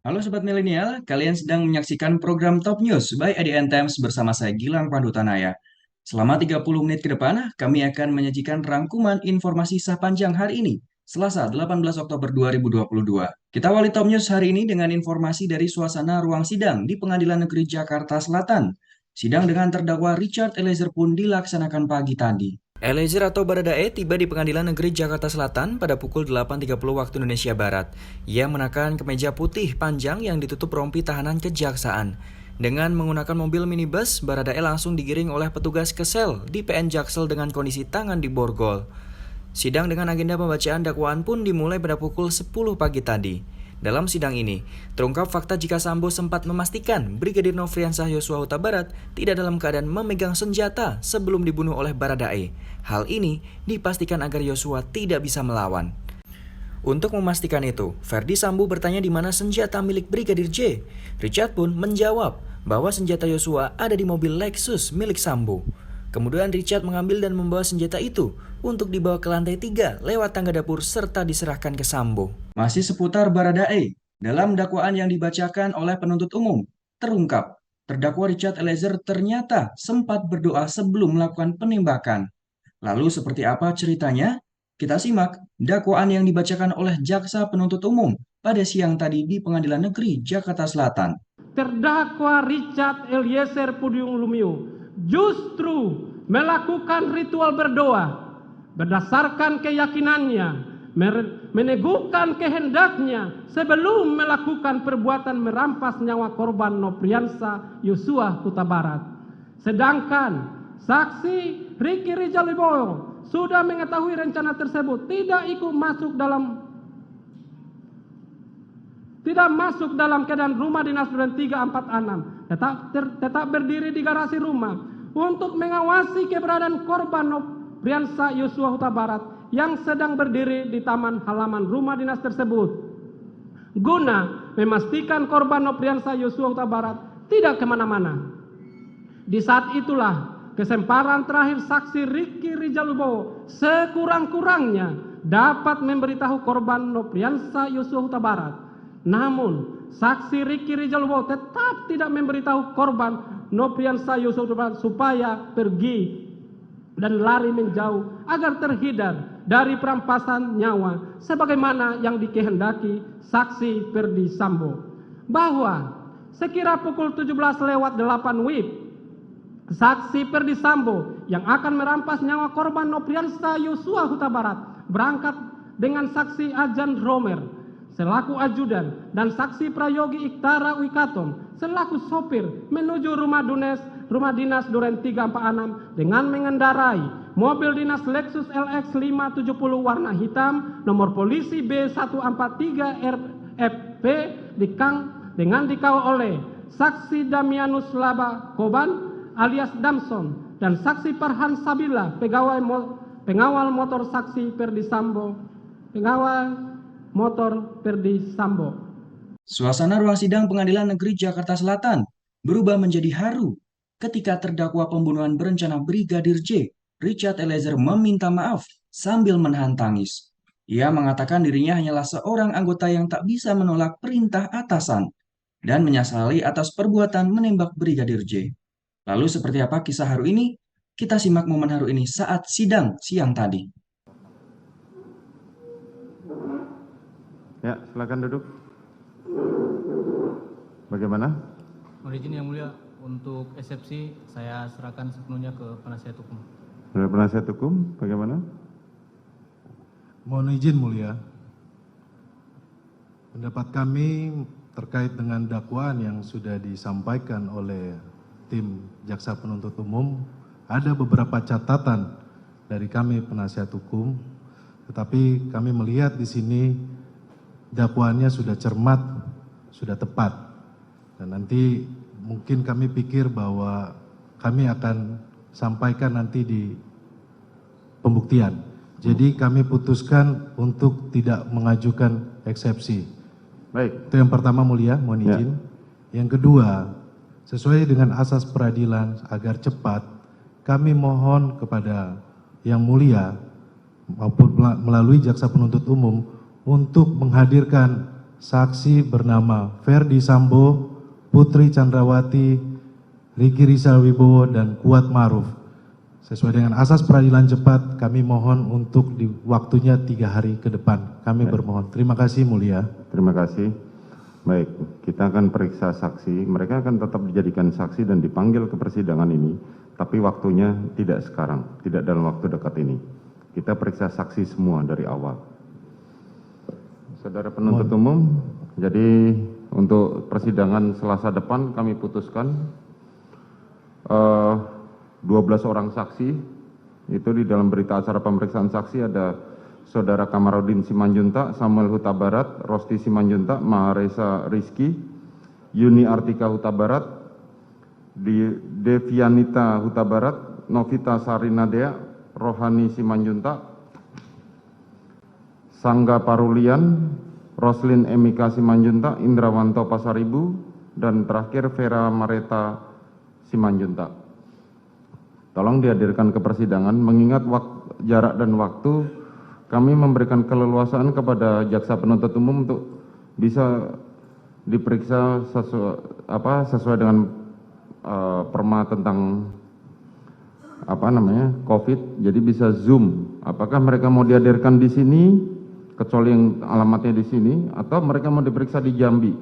Halo Sobat Milenial, kalian sedang menyaksikan program Top News by ADN Times bersama saya Gilang Pandutanaya. Selama 30 menit ke depan, kami akan menyajikan rangkuman informasi sepanjang hari ini, Selasa 18 Oktober 2022. Kita awali Top News hari ini dengan informasi dari suasana ruang sidang di Pengadilan Negeri Jakarta Selatan. Sidang dengan terdakwa Richard Eliezer pun dilaksanakan pagi tadi. Eliezer atau Baradae tiba di Pengadilan Negeri Jakarta Selatan pada pukul 8.30 waktu Indonesia Barat. Ia mengenakan kemeja putih panjang yang ditutup rompi tahanan kejaksaan. Dengan menggunakan mobil minibus, Baradae langsung digiring oleh petugas ke sel di PN Jaksel dengan kondisi tangan di borgol. Sidang dengan agenda pembacaan dakwaan pun dimulai pada pukul 10 pagi tadi. Dalam sidang ini, terungkap fakta jika Sambo sempat memastikan Brigadir Nofriansah Yosua Huta Barat tidak dalam keadaan memegang senjata sebelum dibunuh oleh Baradae. Hal ini dipastikan agar Yosua tidak bisa melawan. Untuk memastikan itu, Ferdi Sambo bertanya di mana senjata milik Brigadir J. Richard pun menjawab bahwa senjata Yosua ada di mobil Lexus milik Sambo. Kemudian Richard mengambil dan membawa senjata itu untuk dibawa ke lantai 3 lewat tangga dapur serta diserahkan ke Sambo. Masih seputar Baradae, dalam dakwaan yang dibacakan oleh penuntut umum, terungkap terdakwa Richard Eliezer ternyata sempat berdoa sebelum melakukan penembakan. Lalu seperti apa ceritanya? Kita simak dakwaan yang dibacakan oleh jaksa penuntut umum pada siang tadi di Pengadilan Negeri Jakarta Selatan. Terdakwa Richard Eliezer Pudium Lumiu justru melakukan ritual berdoa berdasarkan keyakinannya, meneguhkan kehendaknya sebelum melakukan perbuatan merampas nyawa korban Nofriansah Yosua Huta Barat. Sedangkan saksi Ricky Rizal Wibowo sudah mengetahui rencana tersebut, tidak masuk dalam keadaan rumah dinas Duren 346, tetap berdiri di garasi rumah untuk mengawasi keberadaan korban Nofriansah Yosua Huta Barat yang sedang berdiri di taman halaman rumah dinas tersebut, guna memastikan korban Nofriansah Yosua Huta Barat tidak kemana-mana. Di saat itulah kesempatan terakhir saksi Ricky Rizal Wibowo sekurang-kurangnya dapat memberitahu korban Nofriansah Yosua Huta Barat. Namun, saksi Ricky Rizal Wibowo tetap tidak memberitahu korban Nofriansah Yosua Huta Barat supaya pergi dan lari menjauh agar terhindar dari perampasan nyawa sebagaimana yang dikehendaki saksi Ferdi Sambo. Bahwa sekira pukul 17:08 WIB, saksi Ferdi Sambo yang akan merampas nyawa korban Nofriansah Yosua Huta Barat berangkat dengan saksi Ajan Romer selaku ajudan dan saksi Prayogi Iktara Wikaton selaku sopir menuju rumah dinas Duren 346 dengan mengendarai mobil dinas Lexus LX 570 warna hitam nomor polisi B143RFP dengan dikawal oleh saksi Damianus Laba Koban alias Damson dan saksi Farhan Sabila pengawal motor saksi Ferdi Sambo, pengawal motor Ferdi Sambo. Suasana ruang sidang Pengadilan Negeri Jakarta Selatan berubah menjadi haru ketika terdakwa pembunuhan berencana Brigadir J, Richard Eliezer meminta maaf sambil menahan tangis. Ia mengatakan dirinya hanyalah seorang anggota yang tak bisa menolak perintah atasan dan menyesali atas perbuatan menembak Brigadir J. Lalu seperti apa kisah haru ini? Kita simak momen haru ini saat sidang siang tadi. Ya, silakan duduk. Bagaimana? Mohon izin yang mulia, untuk eksepsi saya serahkan sepenuhnya ke penasihat hukum. Saudara penasihat hukum, bagaimana? Mohon izin mulia, pendapat kami terkait dengan dakwaan yang sudah disampaikan oleh tim jaksa penuntut umum, ada beberapa catatan dari kami penasihat hukum, tetapi kami melihat di sini dakwaannya sudah cermat, sudah tepat, dan nanti mungkin kami pikir bahwa kami akan sampaikan nanti di pembuktian. Jadi kami putuskan untuk tidak mengajukan eksepsi. Baik. Itu yang pertama mulia, mohon izin. Yang kedua, sesuai dengan asas peradilan agar cepat, kami mohon kepada yang mulia maupun melalui jaksa penuntut umum untuk menghadirkan saksi bernama Ferdi Sambo, Putri Chandrawati, Riki Rizal Wibowo, dan Kuat Maruf. Sesuai dengan asas peradilan cepat, kami mohon untuk di waktunya 3 hari ke depan. Kami bermohon. Terima kasih, Mulia. Terima kasih. Baik, kita akan periksa saksi. Mereka akan tetap dijadikan saksi dan dipanggil ke persidangan ini, tapi waktunya tidak sekarang, tidak dalam waktu dekat ini. Kita periksa saksi semua dari awal. Saudara penuntut umum, jadi untuk persidangan Selasa depan kami putuskan 12 orang saksi. Itu di dalam berita acara pemeriksaan saksi ada Saudara Kamarudin Simanjuntak, Samuel Huta Barat, Rosti Simanjuntak, Maharesa Rizky, Yuni Artika Huta Barat, Devianita Huta Barat, Novita Sarinadea, Rohani Simanjuntak, Sangga Parulian, Roslin Emika Simanjuntak, Indrawanto Pasaribu, dan terakhir Vera Mareta Simanjuntak. Tolong dihadirkan ke persidangan, mengingat jarak dan waktu, kami memberikan keleluasaan kepada jaksa penuntut umum untuk bisa diperiksa sesuai dengan perma tentang COVID, jadi bisa Zoom. Apakah mereka mau dihadirkan di sini, kecuali yang alamatnya di sini, atau mereka mau diperiksa di Jambi?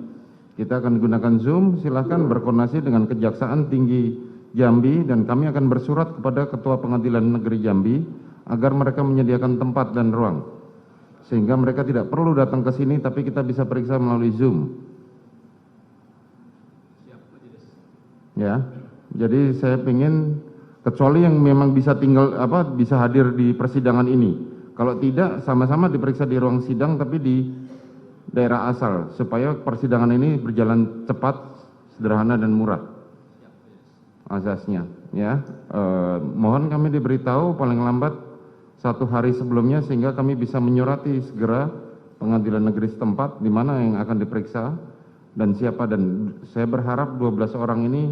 Kita akan gunakan Zoom. Silahkan berkoordinasi dengan Kejaksaan Tinggi Jambi, dan kami akan bersurat kepada Ketua Pengadilan Negeri Jambi agar mereka menyediakan tempat dan ruang, sehingga mereka tidak perlu datang ke sini, tapi kita bisa periksa melalui Zoom. Ya, jadi saya ingin, kecuali yang memang bisa bisa hadir di persidangan ini. Kalau tidak, sama-sama diperiksa di ruang sidang, tapi di daerah asal, supaya persidangan ini berjalan cepat, sederhana, dan murah asasnya. Ya, mohon kami diberitahu paling lambat 1 hari sebelumnya, sehingga kami bisa menyurati segera pengadilan negeri setempat di mana yang akan diperiksa dan siapa, dan saya berharap 12 orang ini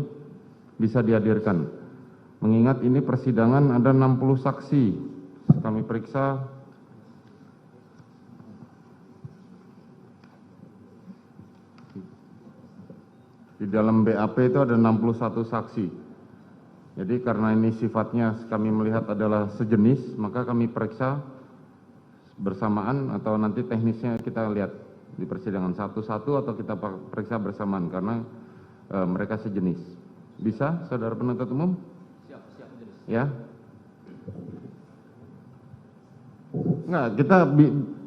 bisa dihadirkan. Mengingat ini persidangan ada 60 saksi, kami periksa di dalam BAP itu ada 61 saksi. Jadi karena ini sifatnya kami melihat adalah sejenis, maka kami periksa bersamaan, atau nanti teknisnya kita lihat di persidangan satu-satu, atau kita periksa bersamaan karena mereka sejenis. Bisa, saudara penuntut umum? Siap, jenis. Ya. Enggak, kita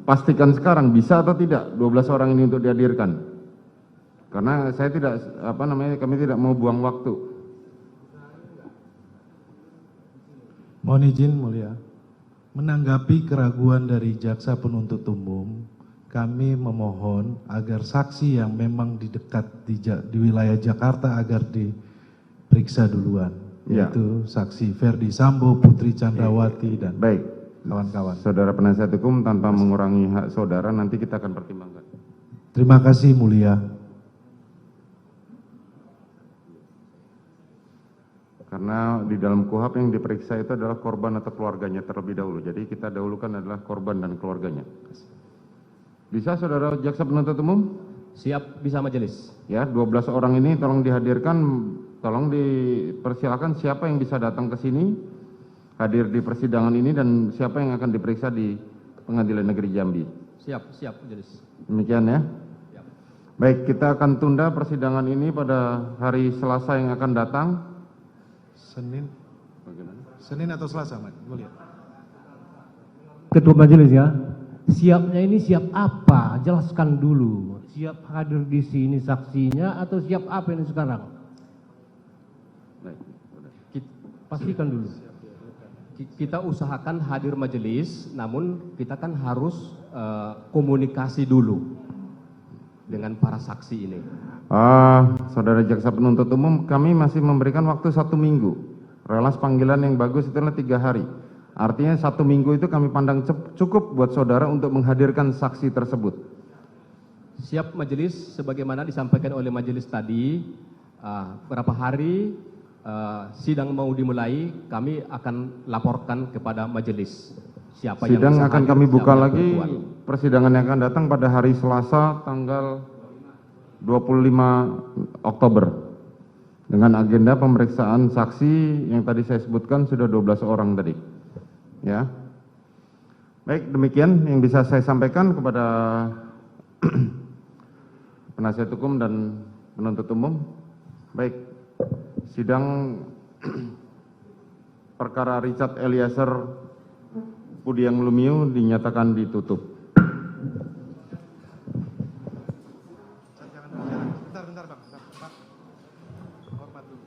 pastikan sekarang bisa atau tidak 12 orang ini untuk dihadirkan. Karena saya tidak kami tidak mau buang waktu. Mohon izin, Mulia. Menanggapi keraguan dari jaksa penuntut umum, kami memohon agar saksi yang memang di dekat di wilayah Jakarta agar diperiksa duluan, Ya. yaitu saksi Ferdi Sambo, Putri Chandrawati, dan Baik, kawan-kawan. saudara penasihat hukum, tanpa mengurangi hak saudara, nanti kita akan pertimbangkan. Terima kasih, Mulia. Karena di dalam KUHP yang diperiksa itu adalah korban atau keluarganya terlebih dahulu. Jadi kita dahulukan adalah korban dan keluarganya. Bisa, saudara jaksa penuntut umum? Siap, bisa majelis. Ya, 12 orang ini tolong dihadirkan, tolong dipersilakan siapa yang bisa datang ke sini, hadir di persidangan ini, dan siapa yang akan diperiksa di Pengadilan Negeri Jambi. Siap majelis. Demikian ya. Siap. Baik, kita akan tunda persidangan ini pada hari Selasa yang akan datang. Senin atau Selasa, Mulia? Ketua Majelis ya, siapnya ini siap apa? Jelaskan dulu. Siap hadir di sini saksinya atau siap apa ini sekarang? Baik. Pastikan dulu. Kita usahakan hadir majelis, namun kita kan harus komunikasi dulu dengan para saksi ini. Saudara jaksa penuntut umum, kami masih memberikan waktu 1 minggu. Relas panggilan yang bagus itu adalah 3 hari. Artinya 1 minggu itu kami pandang cukup buat saudara untuk menghadirkan saksi tersebut. Siap majelis, sebagaimana disampaikan oleh majelis tadi, berapa hari sidang mau dimulai, kami akan laporkan kepada majelis. siapa yang Sidang bisa akan hadir, kami buka siapa yang lagi, berkuat. persidangan yang akan datang pada hari Selasa tanggal 25 Oktober. Dengan agenda pemeriksaan saksi yang tadi saya sebutkan sudah 12 orang tadi. Ya. Baik, demikian yang bisa saya sampaikan kepada penasihat hukum dan penuntut umum. Baik, sidang perkara Richard Eliezer Pudiang Lumiu dinyatakan ditutup. Bentar Bang. Pak. Hormat dulu.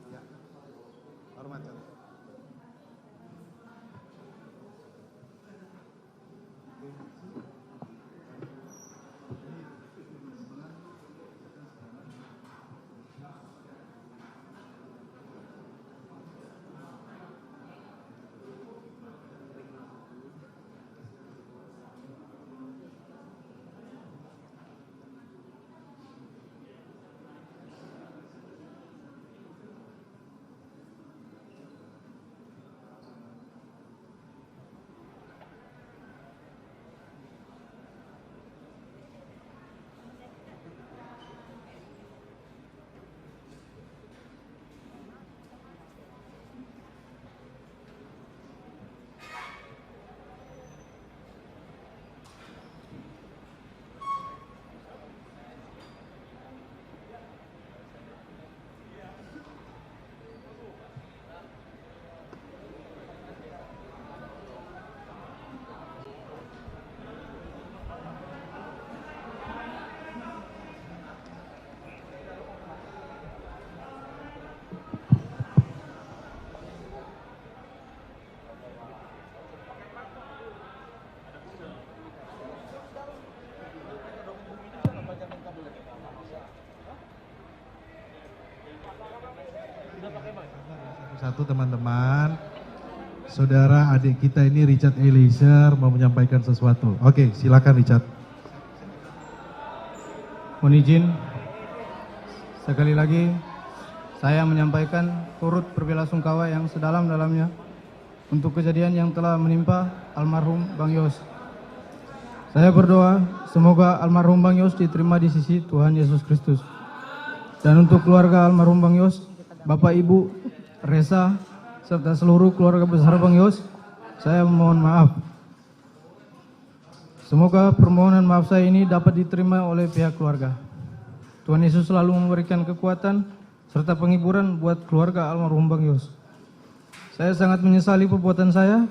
Ya. Hormat. Satu teman-teman, saudara adik kita ini Richard Eliezer mau menyampaikan sesuatu. Oke, silakan Richard. Mohon izin, sekali lagi saya menyampaikan turut berbelasungkawa yang sedalam-dalamnya untuk kejadian yang telah menimpa almarhum Bang Yos. Saya berdoa semoga almarhum Bang Yos diterima di sisi Tuhan Yesus Kristus. Dan untuk keluarga almarhum Bang Yos, Bapak Ibu, Resa, serta seluruh keluarga besar Bang Yos, saya mohon maaf. Semoga permohonan maaf saya ini dapat diterima oleh pihak keluarga. Tuhan Yesus selalu memberikan kekuatan serta penghiburan buat keluarga almarhum Bang Yos. Saya sangat menyesali perbuatan saya,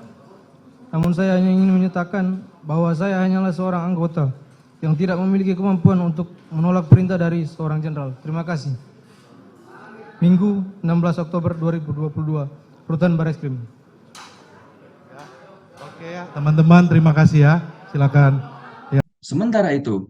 namun saya hanya ingin menyatakan bahwa saya hanyalah seorang anggota yang tidak memiliki kemampuan untuk menolak perintah dari seorang jenderal. Terima kasih. Minggu 16 Oktober 2022, Rutan Barreskrim. Oke ya, teman-teman terima kasih ya. Silakan. Sementara itu,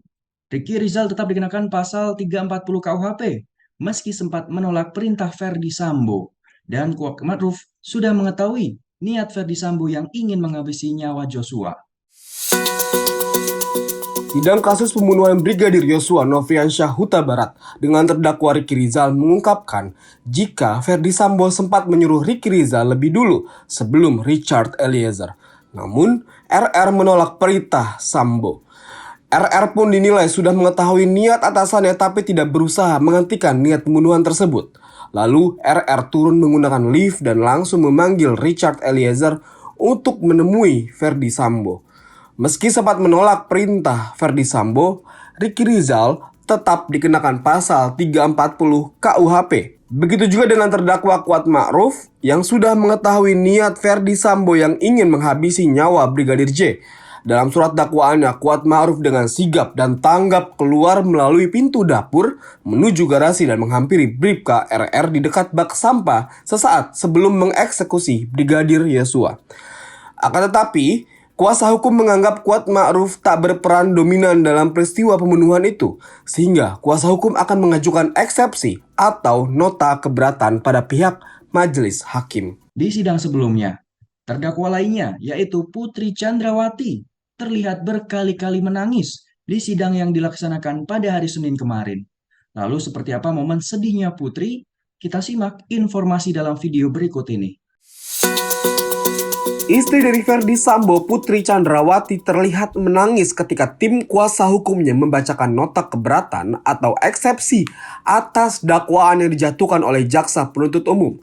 Ricky Rizal tetap dikenakan pasal 340 KUHP meski sempat menolak perintah Ferdi Sambo. Dan Kuat Ma'ruf sudah mengetahui niat Ferdi Sambo yang ingin menghabisi nyawa Joshua. Sidang kasus pembunuhan Brigadir Yosua Nofriansyah Huta Barat dengan terdakwa Ricky Rizal mengungkapkan jika Ferdi Sambo sempat menyuruh Ricky Rizal lebih dulu sebelum Richard Eliezer. Namun, RR menolak perintah Sambo. RR pun dinilai sudah mengetahui niat atasannya tapi tidak berusaha menghentikan niat pembunuhan tersebut. Lalu, RR turun menggunakan lift dan langsung memanggil Richard Eliezer untuk menemui Ferdi Sambo. Meski sempat menolak perintah Ferdi Sambo, Ricky Rizal tetap dikenakan pasal 340 KUHP. Begitu juga dengan terdakwa Kuat Ma'ruf yang sudah mengetahui niat Ferdi Sambo yang ingin menghabisi nyawa Brigadir J. Dalam surat dakwaannya, Kuat Ma'ruf dengan sigap dan tanggap keluar melalui pintu dapur menuju garasi dan menghampiri Bribka RR di dekat bak sampah sesaat sebelum mengeksekusi Brigadir Yosua. Akan tetapi, kuasa hukum menganggap Kuat Ma'ruf tak berperan dominan dalam peristiwa pembunuhan itu, sehingga kuasa hukum akan mengajukan eksepsi atau nota keberatan pada pihak majelis hakim. Di sidang sebelumnya, terdakwa lainnya yaitu Putri Chandrawati terlihat berkali-kali menangis di sidang yang dilaksanakan pada hari Senin kemarin. Lalu seperti apa momen sedihnya Putri? Kita simak informasi dalam video berikut ini. Istri dari Ferdi Sambo, Putri Chandrawati, terlihat menangis ketika tim kuasa hukumnya membacakan nota keberatan atau eksepsi atas dakwaan yang dijatuhkan oleh jaksa penuntut umum.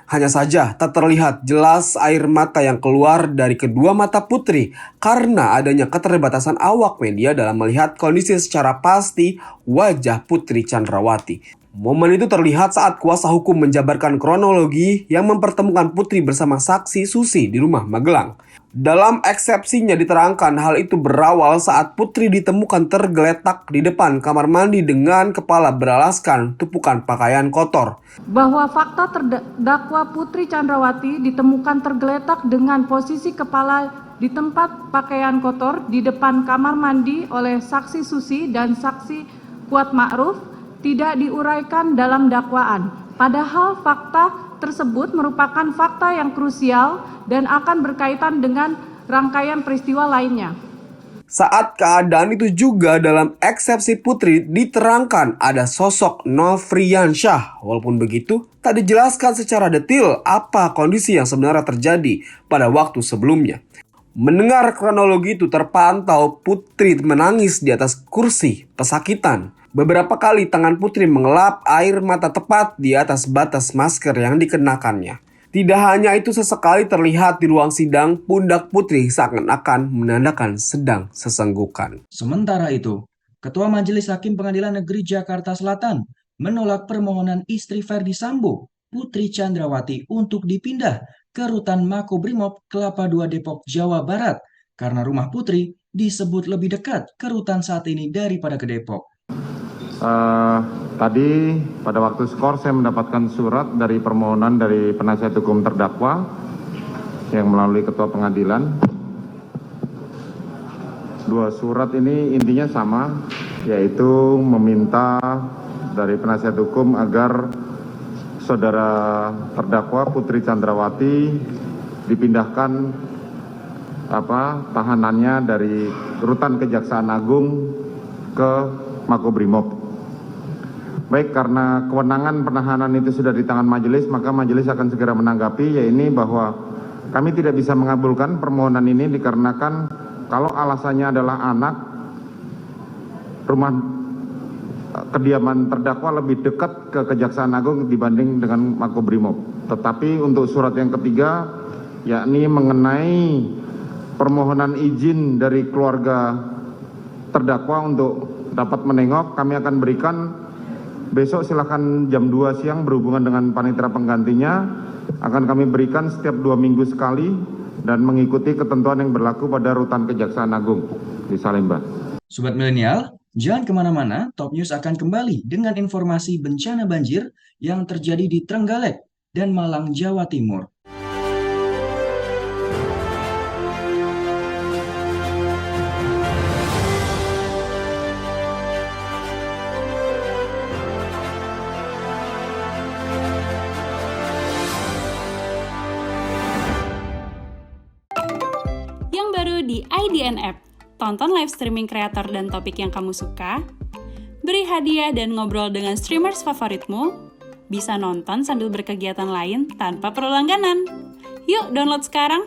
Hanya saja tak terlihat jelas air mata yang keluar dari kedua mata Putri karena adanya keterbatasan awak media dalam melihat kondisi secara pasti wajah Putri Chandrawati. Momen itu terlihat saat kuasa hukum menjabarkan kronologi yang mempertemukan Putri bersama saksi Susi di rumah Magelang. Dalam eksepsinya diterangkan hal itu berawal saat Putri ditemukan tergeletak di depan kamar mandi dengan kepala beralaskan tumpukan pakaian kotor. Bahwa fakta terdakwa Putri Chandrawati ditemukan tergeletak dengan posisi kepala di tempat pakaian kotor di depan kamar mandi oleh saksi Susi dan saksi Kuat Ma'ruf tidak diuraikan dalam dakwaan. Padahal fakta tersebut merupakan fakta yang krusial dan akan berkaitan dengan rangkaian peristiwa lainnya. Saat keadaan itu juga dalam eksepsi Putri diterangkan ada sosok Nofriansyah. Walaupun begitu, tak dijelaskan secara detail apa kondisi yang sebenarnya terjadi pada waktu sebelumnya. Mendengar kronologi itu terpantau Putri menangis di atas kursi pesakitan. Beberapa kali tangan Putri mengelap air mata tepat di atas batas masker yang dikenakannya. Tidak hanya itu, sesekali terlihat di ruang sidang pundak Putri seakan-akan menandakan sedang sesenggukan. Sementara itu, Ketua Majelis Hakim Pengadilan Negeri Jakarta Selatan menolak permohonan istri Ferdi Sambo, Putri Chandrawati, untuk dipindah ke Rutan Makobrimob Kelapa II Depok, Jawa Barat karena rumah Putri disebut lebih dekat ke rutan saat ini daripada ke Depok. Tadi pada waktu skor saya mendapatkan surat dari permohonan dari penasihat hukum terdakwa yang melalui ketua pengadilan. Dua surat ini intinya sama, yaitu meminta dari penasihat hukum agar saudara terdakwa Putri Chandrawati dipindahkan tahanannya dari Rutan Kejaksaan Agung ke Makobrimob. Baik, karena kewenangan penahanan itu sudah di tangan majelis, maka majelis akan segera menanggapi, yaitu bahwa kami tidak bisa mengabulkan permohonan ini dikarenakan kalau alasannya adalah anak, rumah kediaman terdakwa lebih dekat ke Kejaksaan Agung dibanding dengan Makobrimob. Tetapi untuk surat yang ketiga, yakni mengenai permohonan izin dari keluarga terdakwa untuk dapat menengok, kami akan berikan besok, silakan jam 2 siang berhubungan dengan panitera penggantinya, akan kami berikan setiap 2 minggu sekali dan mengikuti ketentuan yang berlaku pada Rutan Kejaksaan Agung di Salemba. Sobat Milenial, jangan kemana-mana, Top News akan kembali dengan informasi bencana banjir yang terjadi di Trenggalek dan Malang, Jawa Timur. Di IDN App, tonton live streaming kreator dan topik yang kamu suka, beri hadiah dan ngobrol dengan streamers favoritmu, bisa nonton sambil berkegiatan lain tanpa perlu langganan. Yuk download sekarang!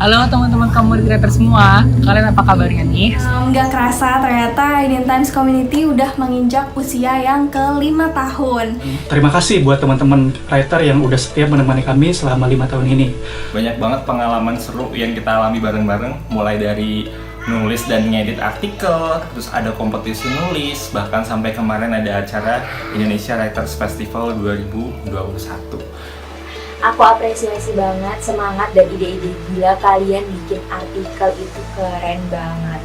Halo teman-teman Community Creator semua, kalian apa kabarnya nih? Nggak kerasa ternyata IDN Times Community udah menginjak usia yang ke-5 tahun. Terima kasih buat teman-teman writer yang udah setia menemani kami selama 5 tahun ini. Banyak banget pengalaman seru yang kita alami bareng-bareng, mulai dari nulis dan ngedit artikel, terus ada kompetisi nulis, bahkan sampai kemarin ada acara Indonesia Writers Festival 2021. Aku apresiasi banget semangat dan ide-ide gila kalian bikin artikel itu, keren banget.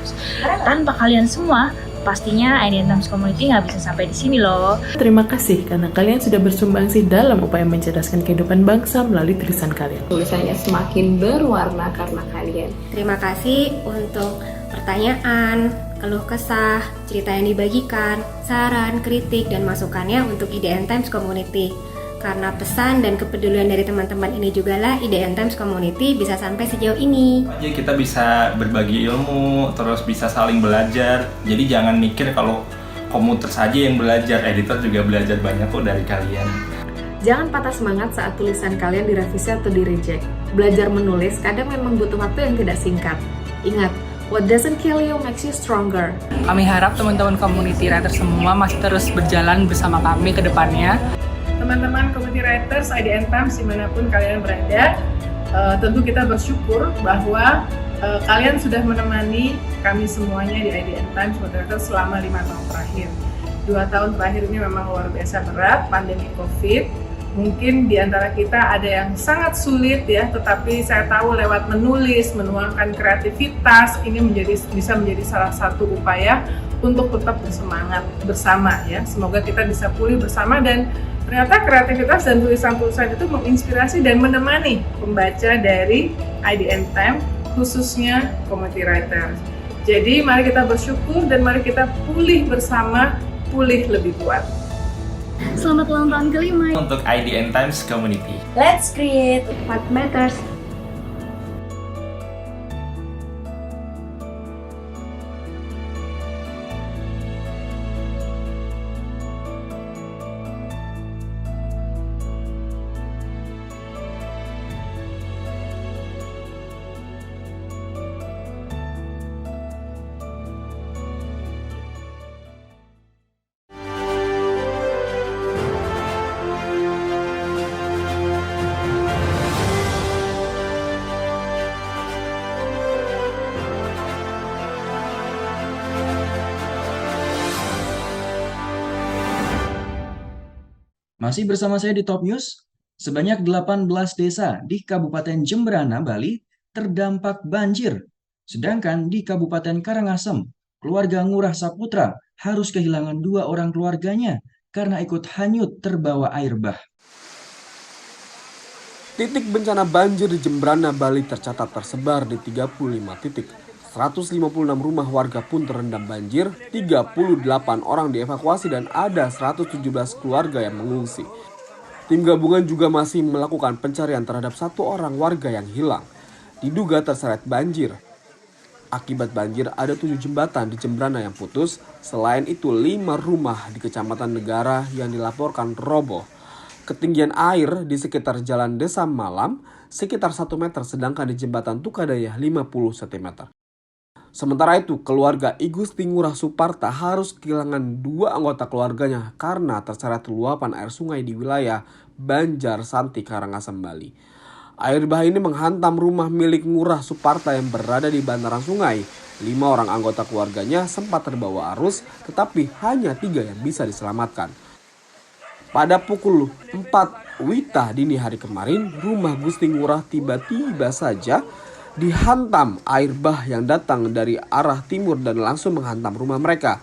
Tanpa kalian semua, pastinya IDN Times Community nggak bisa sampai di sini loh. Terima kasih karena kalian sudah bersumbangsi dalam upaya mencerdaskan kehidupan bangsa melalui tulisan kalian. Tulisannya semakin berwarna karena kalian. Terima kasih untuk pertanyaan, keluh kesah, cerita yang dibagikan, saran, kritik, dan masukannya untuk IDN Times Community. Karena pesan dan kepedulian dari teman-teman ini jugalah IDN Times Community bisa sampai sejauh ini. Jadi kita bisa berbagi ilmu, terus bisa saling belajar. Jadi jangan mikir kalau komuter saja yang belajar, editor juga belajar banyak kok dari kalian. Jangan patah semangat saat tulisan kalian direvisi atau di-reject. Belajar menulis kadang memang butuh waktu yang tidak singkat. Ingat, what doesn't kill you makes you stronger. Kami harap teman-teman community writer semua masih terus berjalan bersama kami ke depannya. Teman-teman community writers IDN Times dimanapun kalian berada, tentu kita bersyukur bahwa kalian sudah menemani kami semuanya di IDN Times community writers selama 5 tahun terakhir. 2 tahun terakhir ini memang luar biasa berat, pandemi COVID. Mungkin di antara kita ada yang sangat sulit ya, tetapi saya tahu lewat menulis, menuangkan kreativitas, ini bisa menjadi salah satu upaya untuk tetap bersemangat bersama ya. Semoga kita bisa pulih bersama dan ternyata kreativitas dan tulisan-tulisan itu menginspirasi dan menemani pembaca dari IDN Times, khususnya community writers. Jadi mari kita bersyukur dan mari kita pulih bersama, pulih lebih kuat. Selamat ulang tahun ke-5 untuk IDN Times Community. Let's create what matters. Masih bersama saya di Top News, sebanyak 18 desa di Kabupaten Jemberana, Bali terdampak banjir. Sedangkan di Kabupaten Karangasem, keluarga Ngurah Saputra harus kehilangan 2 orang keluarganya karena ikut hanyut terbawa air bah. Titik bencana banjir di Jemberana, Bali tercatat tersebar di 35 titik. 156 rumah warga pun terendam banjir, 38 orang dievakuasi dan ada 117 keluarga yang mengungsi. Tim gabungan juga masih melakukan pencarian terhadap 1 orang warga yang hilang, diduga terseret banjir. Akibat banjir ada 7 jembatan di Jemberana yang putus, selain itu 5 rumah di Kecamatan Negara yang dilaporkan roboh. Ketinggian air di sekitar Jalan Desa Malam sekitar 1 meter sedangkan di Jembatan Tukadaya 50 cm. Sementara itu, keluarga I Gusti Ngurah Suparta harus kehilangan 2 anggota keluarganya karena terseret luapan air sungai di wilayah Banjar Santi, Karangasem, Bali. Air bah ini menghantam rumah milik Ngurah Suparta yang berada di bantaran sungai. 5 orang anggota keluarganya sempat terbawa arus, tetapi hanya 3 yang bisa diselamatkan. Pada pukul 4 Wita dini hari kemarin, rumah Gusti Ngurah tiba-tiba saja dihantam air bah yang datang dari arah timur dan langsung menghantam rumah mereka.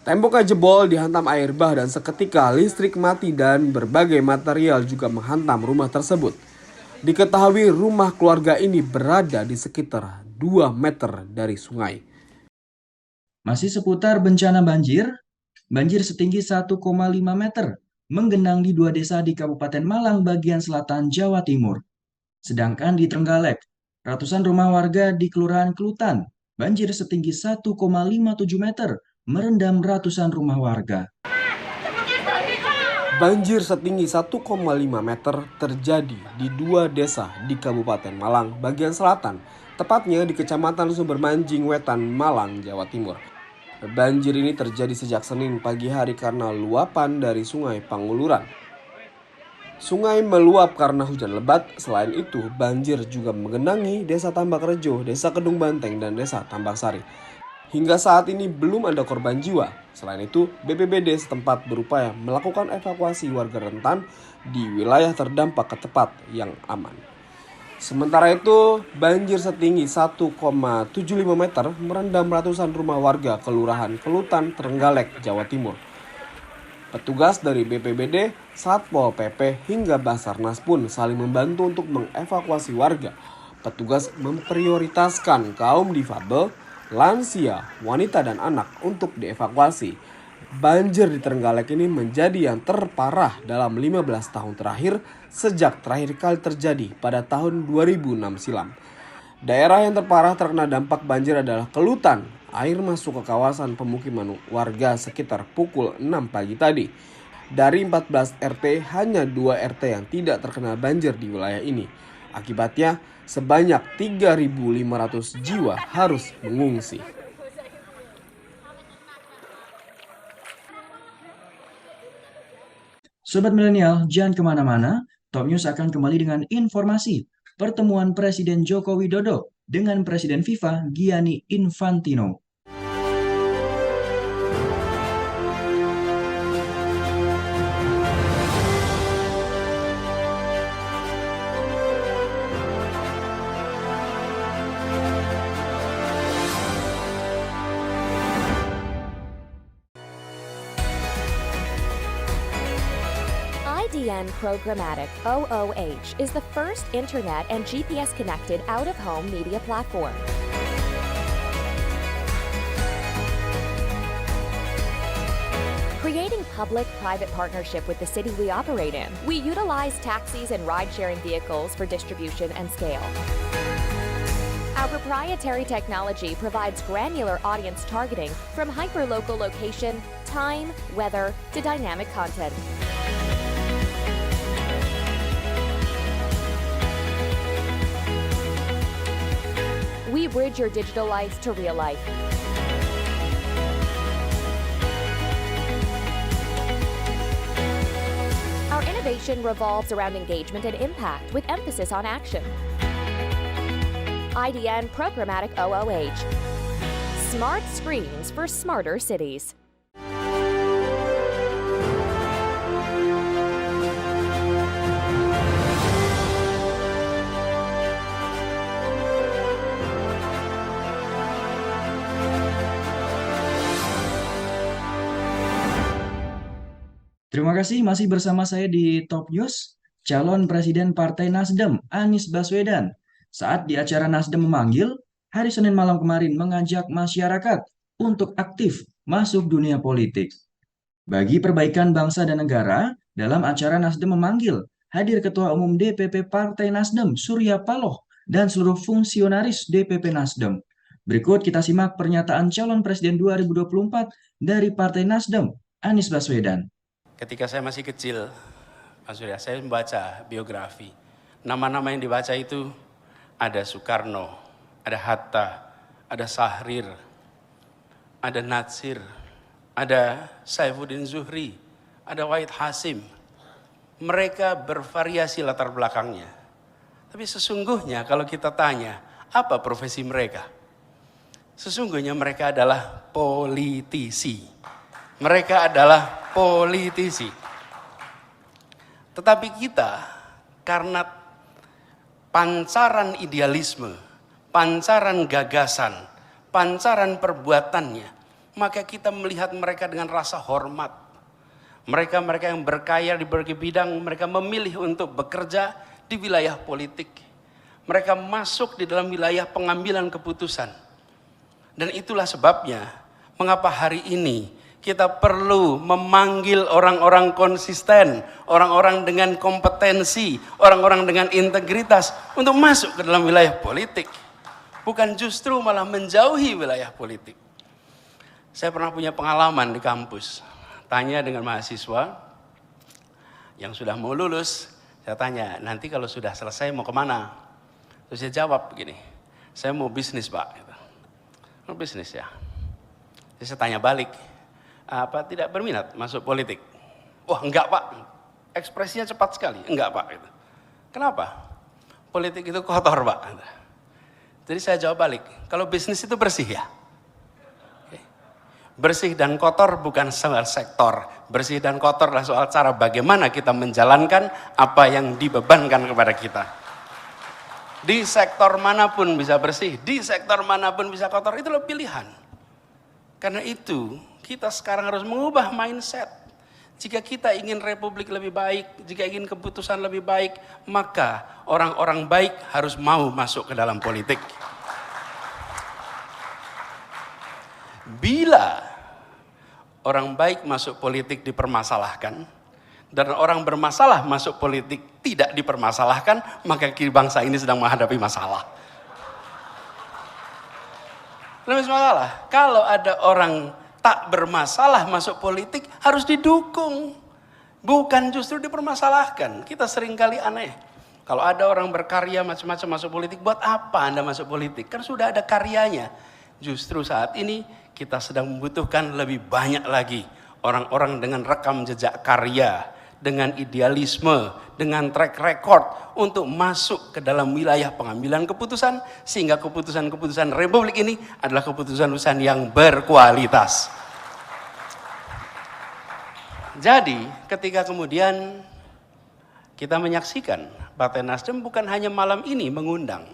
Temboknya jebol dihantam air bah dan seketika listrik mati dan berbagai material juga menghantam rumah tersebut. Diketahui rumah keluarga ini berada di sekitar 2 meter dari sungai. Masih seputar bencana banjir, banjir setinggi 1,5 meter menggenang di 2 desa di Kabupaten Malang bagian selatan Jawa Timur. Sedangkan di Trenggalek, ratusan rumah warga di Kelurahan Kelutan, banjir setinggi 1,57 meter merendam ratusan rumah warga. Banjir setinggi 1,5 meter terjadi di 2 desa di Kabupaten Malang bagian selatan, tepatnya di Kecamatan Sumbermanjing Wetan, Malang, Jawa Timur. Banjir ini terjadi sejak Senin pagi hari karena luapan dari Sungai Panguluran. Sungai meluap karena hujan lebat. Selain itu, banjir juga menggenangi Desa Tambak Rejo, Desa Kedung Banteng, dan Desa Tambak Sari. Hingga saat ini belum ada korban jiwa. Selain itu, BPBD setempat berupaya melakukan evakuasi warga rentan di wilayah terdampak ke tempat yang aman. Sementara itu, banjir setinggi 1,75 meter merendam ratusan rumah warga Kelurahan Kelutan, Trenggalek, Jawa Timur. Petugas dari BPBD, Satpol PP, hingga Basarnas pun saling membantu untuk mengevakuasi warga. Petugas memprioritaskan kaum difabel, lansia, wanita, dan anak untuk dievakuasi. Banjir di Trenggalek ini menjadi yang terparah dalam 15 tahun terakhir sejak terakhir kali terjadi pada tahun 2006 silam. Daerah yang terparah terkena dampak banjir adalah Kelutan. Air masuk ke kawasan pemukiman warga sekitar pukul 6 pagi tadi. Dari 14 RT, hanya 2 RT yang tidak terkena banjir di wilayah ini. Akibatnya, sebanyak 3.500 jiwa harus mengungsi. Sobat Milenial, jangan kemana-mana. Top News akan kembali dengan informasi pertemuan Presiden Joko Widodo dengan Presiden FIFA Gianni Infantino. IDN Programmatic OOH is the first internet and GPS-connected out-of-home media platform. Creating public-private partnership with the city we operate in, we utilize taxis and ride-sharing vehicles for distribution and scale. Our proprietary technology provides granular audience targeting from hyperlocal location, time, weather, to dynamic content. We bridge your digital life to real life. Our innovation revolves around engagement and impact with emphasis on action. IDN Programmatic OOH. Smart screens for smarter cities. Terima kasih masih bersama saya di Top News. Calon Presiden Partai Nasdem, Anies Baswedan, saat di acara Nasdem memanggil, hari Senin malam kemarin mengajak masyarakat untuk aktif masuk dunia politik. Bagi perbaikan bangsa dan negara, dalam acara Nasdem memanggil, hadir Ketua Umum DPP Partai Nasdem, Surya Paloh, dan seluruh fungsionaris DPP Nasdem. Berikut kita simak pernyataan calon Presiden 2024 dari Partai Nasdem, Anies Baswedan. Ketika saya masih kecil, Mas Surya, saya membaca biografi. Nama-nama yang dibaca itu ada Soekarno, ada Hatta, ada Sahrir, ada Natsir, ada Saifuddin Zuhri, ada Wahid Hasim. Mereka bervariasi latar belakangnya. Tapi sesungguhnya kalau kita tanya, apa profesi mereka? Sesungguhnya mereka adalah politisi. Mereka adalah politisi. Tetapi kita karena pancaran idealisme, pancaran gagasan, pancaran perbuatannya, maka kita melihat mereka dengan rasa hormat. Mereka-mereka yang berkaya di berbagai bidang, mereka memilih untuk bekerja di wilayah politik. Mereka masuk di dalam wilayah pengambilan keputusan. Dan itulah sebabnya mengapa hari ini kita perlu memanggil orang-orang konsisten, orang-orang dengan kompetensi, orang-orang dengan integritas untuk masuk ke dalam wilayah politik. Bukan justru malah menjauhi wilayah politik. Saya pernah punya pengalaman di kampus. Tanya dengan mahasiswa yang sudah mau lulus, saya tanya, nanti kalau sudah selesai mau kemana? Terus dia jawab begini, saya mau bisnis Pak. Mau bisnis ya? Jadi saya tanya balik, apa tidak berminat masuk politik? Wah enggak Pak, ekspresinya cepat sekali, enggak Pak. Kenapa? Politik itu kotor Pak. Jadi saya jawab balik, kalau bisnis itu bersih ya? Bersih dan kotor bukan soal sektor, bersih dan kotor adalah soal cara bagaimana kita menjalankan apa yang dibebankan kepada kita. Di sektor manapun bisa bersih, di sektor manapun bisa kotor, itulah pilihan. Karena itu kita sekarang harus mengubah mindset. Jika kita ingin republik lebih baik, jika ingin keputusan lebih baik, maka orang-orang baik harus mau masuk ke dalam politik. Bila orang baik masuk politik dipermasalahkan, dan orang bermasalah masuk politik tidak dipermasalahkan, maka bangsa ini sedang menghadapi masalah. Masalah. Kalau ada orang tak bermasalah masuk politik, harus didukung, bukan justru dipermasalahkan. Kita seringkali aneh. Kalau ada orang berkarya macam-macam masuk politik, buat apa Anda masuk politik? Kan sudah ada karyanya. Justru saat ini kita sedang membutuhkan lebih banyak lagi orang-orang dengan rekam jejak karya, dengan idealisme, dengan track record untuk masuk ke dalam wilayah pengambilan keputusan, sehingga keputusan-keputusan Republik ini adalah keputusan-keputusan yang berkualitas. Jadi ketika kemudian kita menyaksikan Partai Nasdem bukan hanya malam ini mengundang,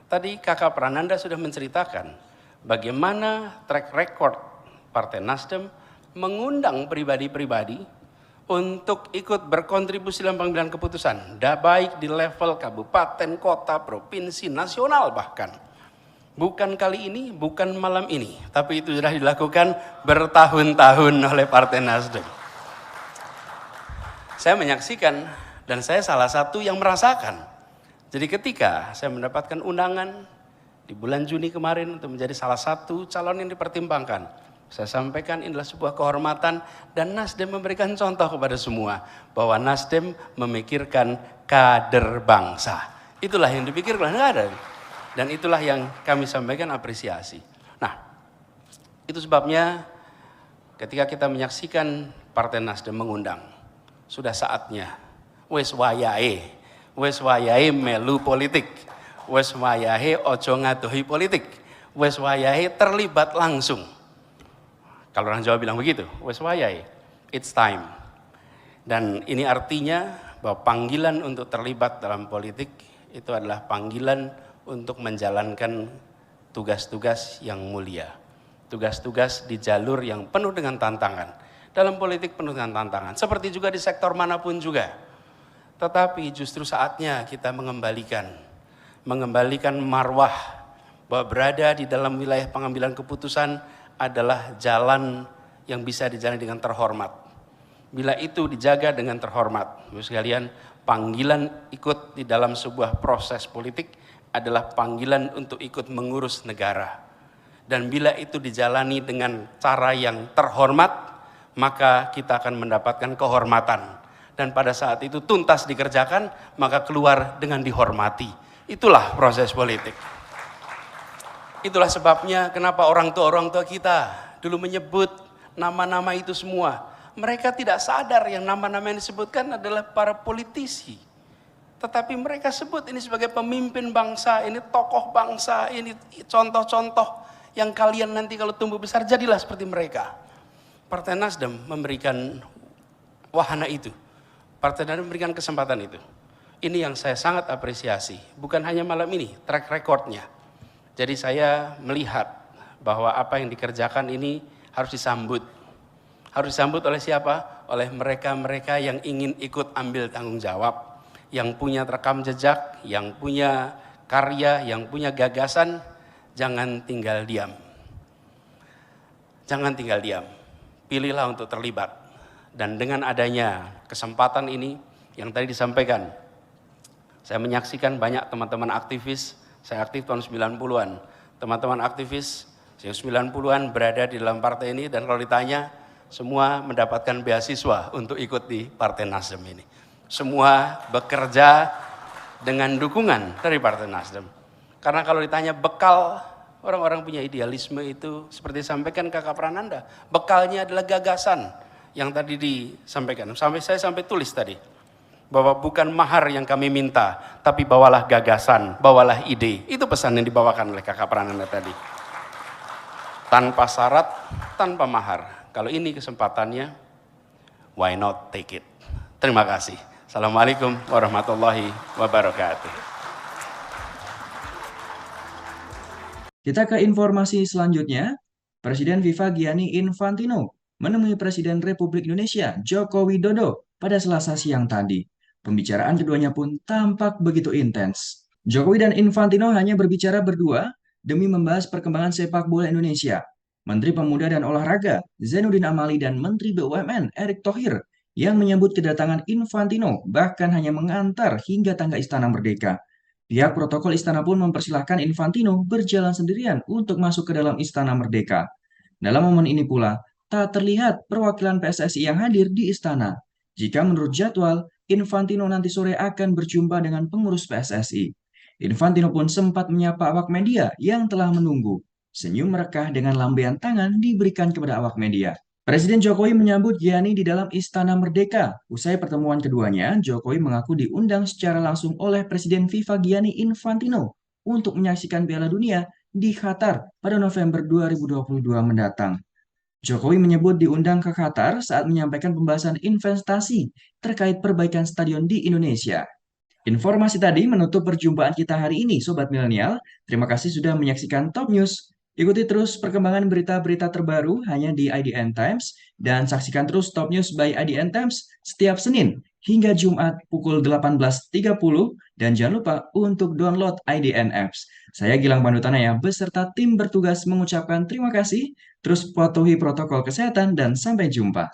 tadi Kakak Prananda sudah menceritakan bagaimana track record Partai Nasdem mengundang pribadi-pribadi untuk ikut berkontribusi dalam pengambilan keputusan, baik di level kabupaten, kota, provinsi, nasional bahkan. Bukan kali ini, bukan malam ini, tapi itu sudah dilakukan bertahun-tahun oleh Partai Nasdem. Saya menyaksikan dan saya salah satu yang merasakan. Jadi ketika saya mendapatkan undangan di bulan Juni kemarin untuk menjadi salah satu calon yang dipertimbangkan, saya sampaikan inilah sebuah kehormatan dan Nasdem memberikan contoh kepada semua bahwa Nasdem memikirkan kader bangsa. Itulah yang dipikirkan kader. Dan itulah yang kami sampaikan apresiasi. Nah, itu sebabnya ketika kita menyaksikan Partai Nasdem mengundang, sudah saatnya wes wayahe melu politik, wes wayahe ojo ngadohi politik, wes wayahe terlibat langsung. Kalau orang Jawa bilang begitu, wes wayahe, it's time. Dan ini artinya bahwa panggilan untuk terlibat dalam politik itu adalah panggilan untuk menjalankan tugas-tugas yang mulia. Tugas-tugas di jalur yang penuh dengan tantangan. Dalam politik penuh dengan tantangan. Seperti juga di sektor manapun juga. Tetapi justru saatnya kita mengembalikan marwah bahwa berada di dalam wilayah pengambilan keputusan adalah jalan yang bisa dijalani dengan terhormat. Bila itu dijaga dengan terhormat, Bapak sekalian, panggilan ikut di dalam sebuah proses politik adalah panggilan untuk ikut mengurus negara. Dan bila itu dijalani dengan cara yang terhormat, maka kita akan mendapatkan kehormatan. Dan pada saat itu tuntas dikerjakan, maka keluar dengan dihormati. Itulah proses politik. Itulah sebabnya kenapa orang tua kita dulu menyebut nama-nama itu semua. Mereka tidak sadar yang nama-nama yang disebutkan adalah para politisi. Tetapi mereka sebut ini sebagai pemimpin bangsa, ini tokoh bangsa, ini contoh-contoh yang kalian nanti kalau tumbuh besar jadilah seperti mereka. Partai Nasdem memberikan wahana itu. Partai Nasdem memberikan kesempatan itu. Ini yang saya sangat apresiasi. Bukan hanya malam ini, track recordnya. Jadi saya melihat bahwa apa yang dikerjakan ini harus disambut. Harus disambut oleh siapa? Oleh mereka-mereka yang ingin ikut ambil tanggung jawab. Yang punya rekam jejak, yang punya karya, yang punya gagasan. Jangan tinggal diam. Jangan tinggal diam. Pilihlah untuk terlibat. Dan dengan adanya kesempatan ini yang tadi disampaikan, saya menyaksikan banyak teman-teman aktivis. Saya aktif tahun 90-an. Teman-teman aktivis yang 90-an berada di dalam partai ini dan kalau ditanya semua mendapatkan beasiswa untuk ikut di Partai Nasdem ini. Semua bekerja dengan dukungan dari Partai Nasdem. Karena kalau ditanya bekal, orang-orang punya idealisme itu seperti disampaikan Kakak Prananda. Bekalnya adalah gagasan yang tadi disampaikan. Saya sampai tulis tadi. Bahwa bukan mahar yang kami minta, tapi bawalah gagasan, bawalah ide. Itu pesan yang dibawakan oleh Kakak Prananda tadi. Tanpa syarat, tanpa mahar. Kalau ini kesempatannya, why not take it? Terima kasih. Assalamualaikum warahmatullahi wabarakatuh. Kita ke informasi selanjutnya. Presiden FIFA Gianni Infantino menemui Presiden Republik Indonesia Joko Widodo pada Selasa siang tadi. Pembicaraan keduanya pun tampak begitu intens. Jokowi dan Infantino hanya berbicara berdua demi membahas perkembangan sepak bola Indonesia. Menteri Pemuda dan Olahraga Zainuddin Amali dan Menteri BUMN Erick Thohir yang menyambut kedatangan Infantino bahkan hanya mengantar hingga tangga Istana Merdeka. Pihak protokol istana pun mempersilahkan Infantino berjalan sendirian untuk masuk ke dalam Istana Merdeka. Dalam momen ini pula, tak terlihat perwakilan PSSI yang hadir di istana. Jika menurut jadwal, Infantino nanti sore akan berjumpa dengan pengurus PSSI. Infantino pun sempat menyapa awak media yang telah menunggu. Senyum merekah dengan lambaian tangan diberikan kepada awak media. Presiden Jokowi menyambut Gianni di dalam Istana Merdeka. Usai pertemuan keduanya, Jokowi mengaku diundang secara langsung oleh Presiden FIFA Gianni Infantino untuk menyaksikan Piala Dunia di Qatar pada November 2022 mendatang. Jokowi menyebut diundang ke Qatar saat menyampaikan pembahasan investasi terkait perbaikan stadion di Indonesia. Informasi tadi menutup perjumpaan kita hari ini, Sobat Milenial. Terima kasih sudah menyaksikan Top News. Ikuti terus perkembangan berita-berita terbaru hanya di IDN Times dan saksikan terus Top News by IDN Times setiap Senin hingga Jumat pukul 18.30 dan jangan lupa untuk download IDN Apps. Saya Gilang Pandutanaya beserta tim bertugas mengucapkan terima kasih, terus patuhi protokol kesehatan dan sampai jumpa.